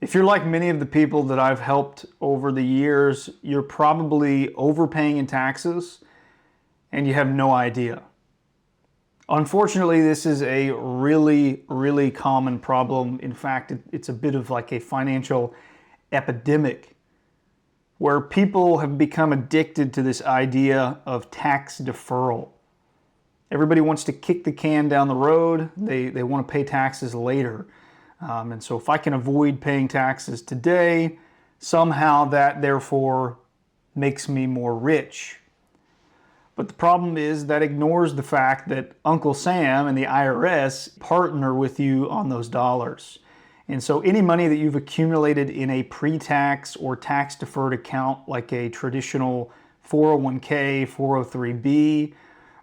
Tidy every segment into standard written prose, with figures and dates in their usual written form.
If you're like many of the people that I've helped over the years, you're probably overpaying in taxes and you have no idea. Unfortunately, this is a really common problem. In fact, it's a bit of like a financial epidemic where people have become addicted to this idea of tax deferral. Everybody wants to kick the can down the road. They want to pay taxes later. And so if I can avoid paying taxes today, somehow that therefore makes me more rich. But the problem is that ignores the fact that Uncle Sam and the IRS partner with you on those dollars. And so any money that you've accumulated in a pre-tax or tax-deferred account like a traditional 401k, 403b,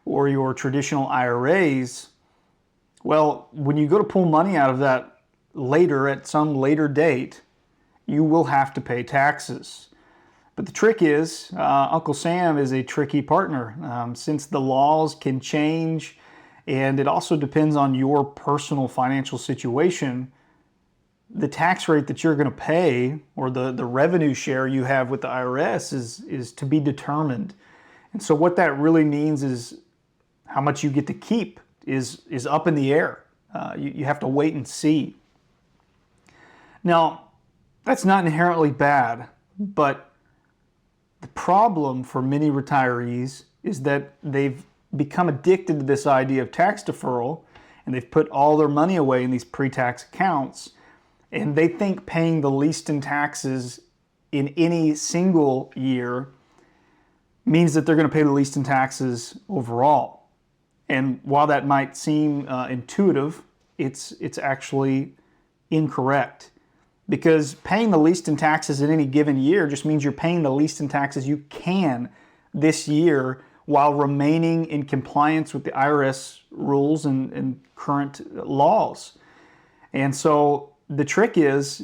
or your traditional IRAs, well, when you go to pull money out of that later at some later date, you will have to pay taxes. But the trick is, Uncle Sam is a tricky partner since the laws can change and it also depends on your personal financial situation. The tax rate that you're going to pay or the revenue share you have with the IRS is to be determined. And so what that really means is how much you get to keep is up in the air. You have to wait and see. Now, that's not inherently bad, but the problem for many retirees is that they've become addicted to this idea of tax deferral and they've put all their money away in these pre-tax accounts and they think paying the least in taxes in any single year means that they're going to pay the least in taxes overall. And while that might seem intuitive, it's actually incorrect. Because paying the least in taxes in any given year just means you're paying the least in taxes you can this year while remaining in compliance with the IRS rules and current laws. And so the trick is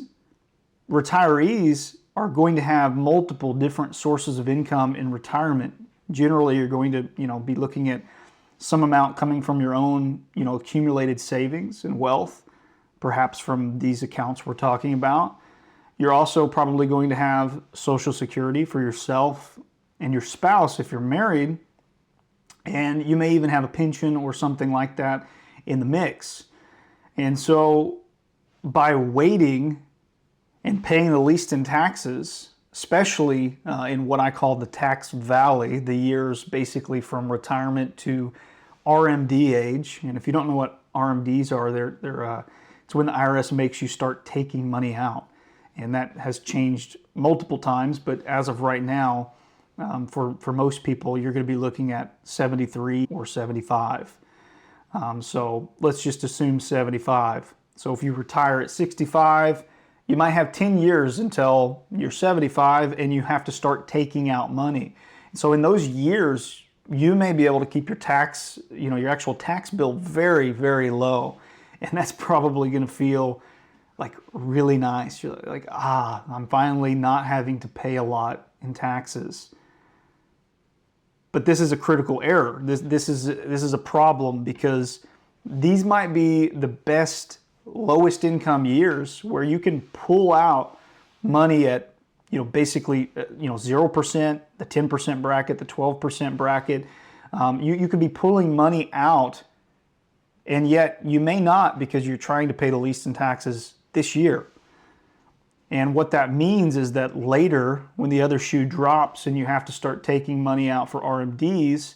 retirees are going to have multiple different sources of income in retirement. Generally, you're going to, be looking at some amount coming from your own, accumulated savings and wealth, perhaps from these accounts we're talking about. You're also probably going to have Social Security for yourself and your spouse if you're married, and you may even have a pension or something like that in the mix. And so by waiting and paying the least in taxes, especially in what I call the tax valley, the years basically from retirement to RMD age, and if you don't know what RMDs are, it's when the IRS makes you start taking money out. And that has changed multiple times, but as of right now, for most people, you're going to be looking at 73 or 75. So let's just assume 75. So if you retire at 65, you might have 10 years until you're 75 and you have to start taking out money. So in those years, you may be able to keep your tax, your actual tax bill very low. And that's probably going to feel like really nice. You're like, I'm finally not having to pay a lot in taxes. But this is a critical error. This is a problem because these might be the best lowest income years where you can pull out money at basically 0%, the 10% bracket, the 12% bracket. You could be pulling money out. And yet you may not because you're trying to pay the least in taxes this year. And what that means is that later, when the other shoe drops and you have to start taking money out for RMDs,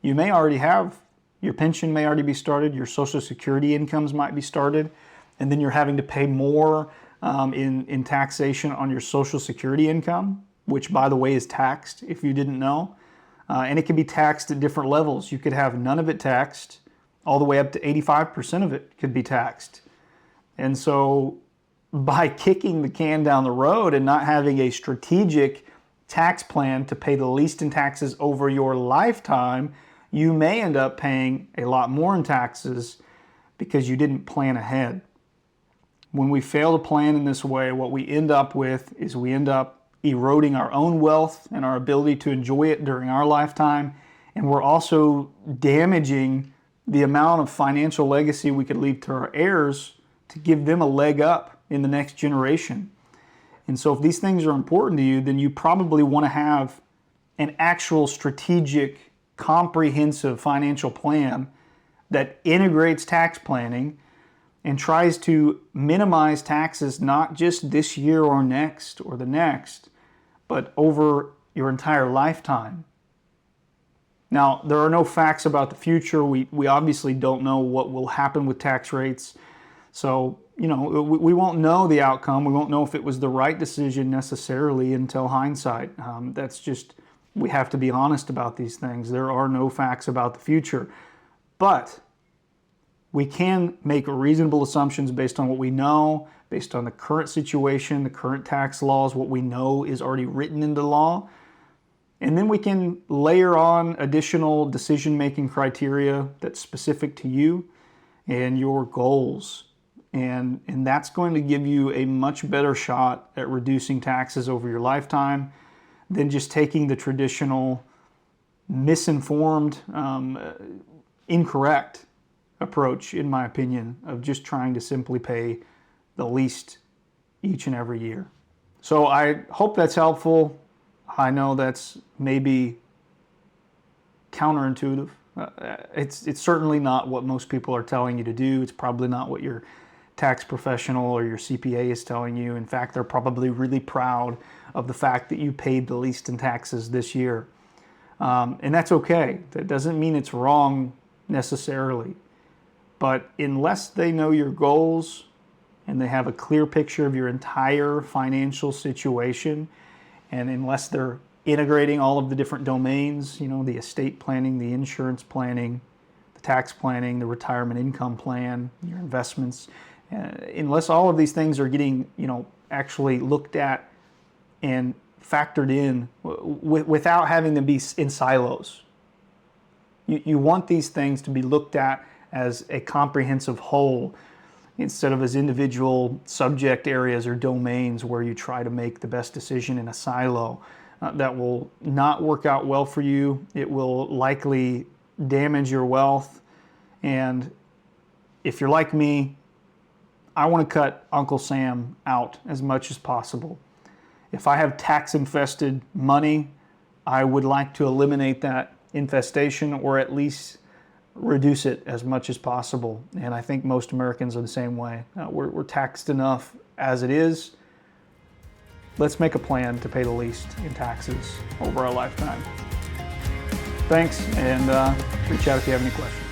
you may already have, your pension may already be started, your Social Security incomes might be started, and then you're having to pay more in taxation on your Social Security income, which by the way is taxed if you didn't know. And it can be taxed at different levels. You could have none of it taxed, all the way up to 85% of it could be taxed. And so by kicking the can down the road and not having a strategic tax plan to pay the least in taxes over your lifetime, you may end up paying a lot more in taxes because you didn't plan ahead. When we fail to plan in this way, what we end up with is we end up eroding our own wealth and our ability to enjoy it during our lifetime. And we're also damaging the amount of financial legacy we could leave to our heirs to give them a leg up in the next generation. And so if these things are important to you, then you probably want to have an actual strategic, comprehensive financial plan that integrates tax planning and tries to minimize taxes not just this year or next or the next, but over your entire lifetime. Now, there are no facts about the future. We obviously don't know what will happen with tax rates. So, we won't know the outcome. We won't know if it was the right decision necessarily until hindsight. That's just, we have to be honest about these things. There are no facts about the future. But we can make reasonable assumptions based on what we know, based on the current situation, the current tax laws, what we know is already written into law. And then we can layer on additional decision-making criteria that's specific to you and your goals. And that's going to give you a much better shot at reducing taxes over your lifetime than just taking the traditional misinformed, incorrect approach, in my opinion, of just trying to simply pay the least each and every year. So I hope that's helpful. I know that's maybe counterintuitive. It's certainly not what most people are telling you to do. It's probably not what your tax professional or your CPA is telling you. In fact, they're probably really proud of the fact that you paid the least in taxes this year. And that's okay. That doesn't mean it's wrong necessarily. But unless they know your goals and they have a clear picture of your entire financial situation, and unless they're integrating all of the different domains, the estate planning, the insurance planning, the tax planning, the retirement income plan, your investments, unless all of these things are getting, actually looked at and factored in without having them be in silos. You want these things to be looked at as a comprehensive whole instead of as individual subject areas or domains where you try to make the best decision in a silo. That will not work out well for you. It will likely damage your wealth. And if you're like me, I want to cut Uncle Sam out as much as possible. If I have tax-infested money, I would like to eliminate that infestation or at least reduce it as much as possible. And I think most Americans are the same way. We're taxed enough as it is. Let's make a plan to pay the least in taxes over our lifetime. Thanks, and reach out if you have any questions.